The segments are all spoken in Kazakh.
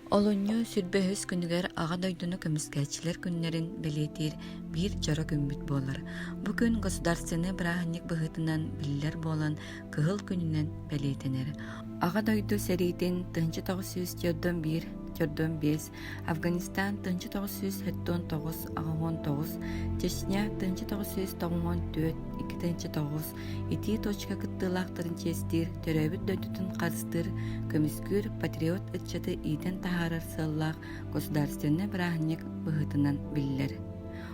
Olunyu sürbeһüs күнүгер аға дойдуну көмүскәчилер күннәрин белетир bir жара күмбүт болар. Бу күн государственный брахник быһытынан биллер болан кыһыл күнүнен белетенер. Аға дойду серитин 1901 5, Afganistan 1979 19, Чечня 1994 2, ити точка кыттылактарын честир, төрөбүт дөйтүтүн казыстыр, көмүскүр патриот ытчаты иден тахарар сыллах государственный брахник быһытынан биллер.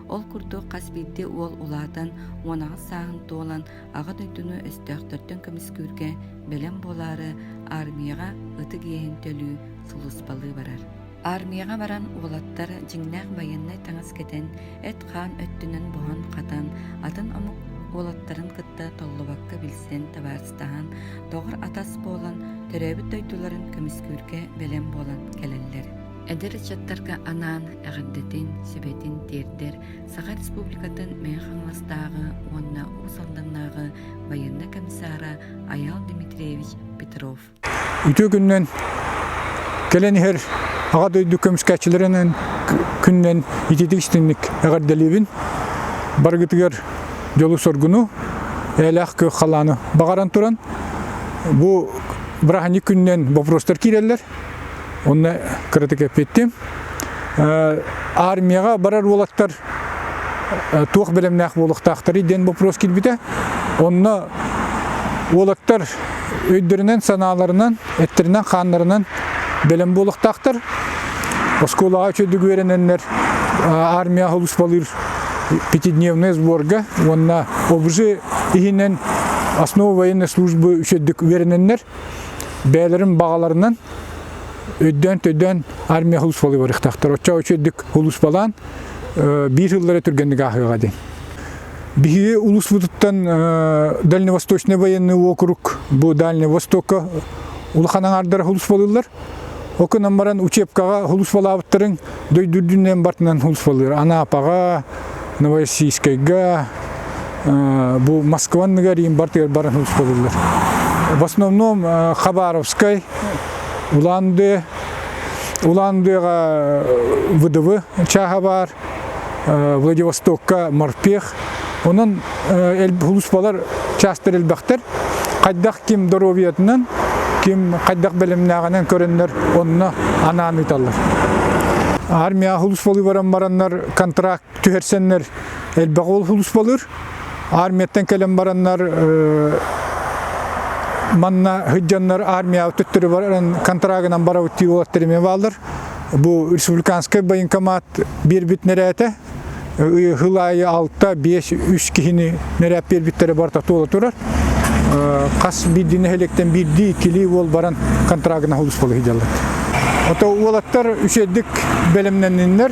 Ол курду касбидди уол улаатан уонага саагын туолан ага дойдуну өстөктөртөн көмүскүргө белем болары армияга ыты киэһин төлүү сулуспалы барар. Армияга баран уолаттар жиңнах байыннай таңас кетен эт хаан өттүнөн бухан катан атын омук уолаттарын кытта толлубакка билсен табарыстаан тогор атас болан төрөбүт дойдуларын көмүскүргө белем болан келеллер. Эдер чаттарга анаан эгердетин себетин тердер Саха Республикатын механластагы онна усалданнагы военный комиссара Аял Дмитриевич Петров. Үтө күннен келенихер ага дойду көмүскәчилеринен күннен итетиштинник эгерделибин баргытыгар жолу соргуну элах кө халаны багаран туран бу брахани күннен вопростар киреллер. Онна кырытык эппеттим. Армияга барар болаттар туох белемнах болуктактар иден вопрос килбите. Онна болаттар өйдөрүнөн санааларынан, эттеринен ханларынан белем болуктактар. Осколага чөдүг берененнер армия холус болыр пятидневный сборга. Онна обжи ихинен основа военной службы чөдүг берененнер бээлерин багаларынан өйдөн армия холус болы барыктактар. Оча өчөдүк холус балан бир жылдары түргендик ахыга дейин. Биги улус вудуттан Дальневосточный военный округ, бу Дальний Востокка улаханан ардары холус болылар. Окунан баран учебкага холус балабыттарын дойдүрдүнөн бартынан холус болылар. Анапага, Новороссийскайга, бу Москваныга рим бартыгар баран холус болылар. В основном Хабаровскай, Уландыга ВДВ чаға бар, Владивостокка морпех. Онын хулуспалар частыр элбақтар. Қайдақ ким доровиятынан, ким қайдақ белемнағанан көрінлер, онына анааны италар. Армия хулуспалы бараннар контракт түхерсенлер элбақ ол хулуспалыр. Армияттан келен бараннар манна хыджаннар армия өттөрү баран контрагынан бара өттү болаттырме балдар. Бу республиканский военкомат бир бит нерете хылайы 6-5-3 кихини нереп бир биттери барта тола турар. Кас бидине хелектен бирди кили бол баран контрагына холус болу хыджалар. Ото улаттар үшедик белемненнер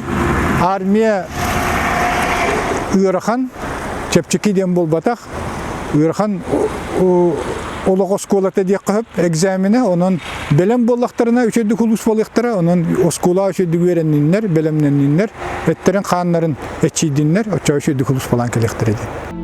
армия ырахан чепчекиден бол батак ырахан Олог осколата дия кып экзамени онун белем боллактарына үчөдү хулус болуктара онун оскола үчөдү берениннер белемнениннер эттерин ханнарын эчидиннер очо үчөдү хулус болан келектер эди.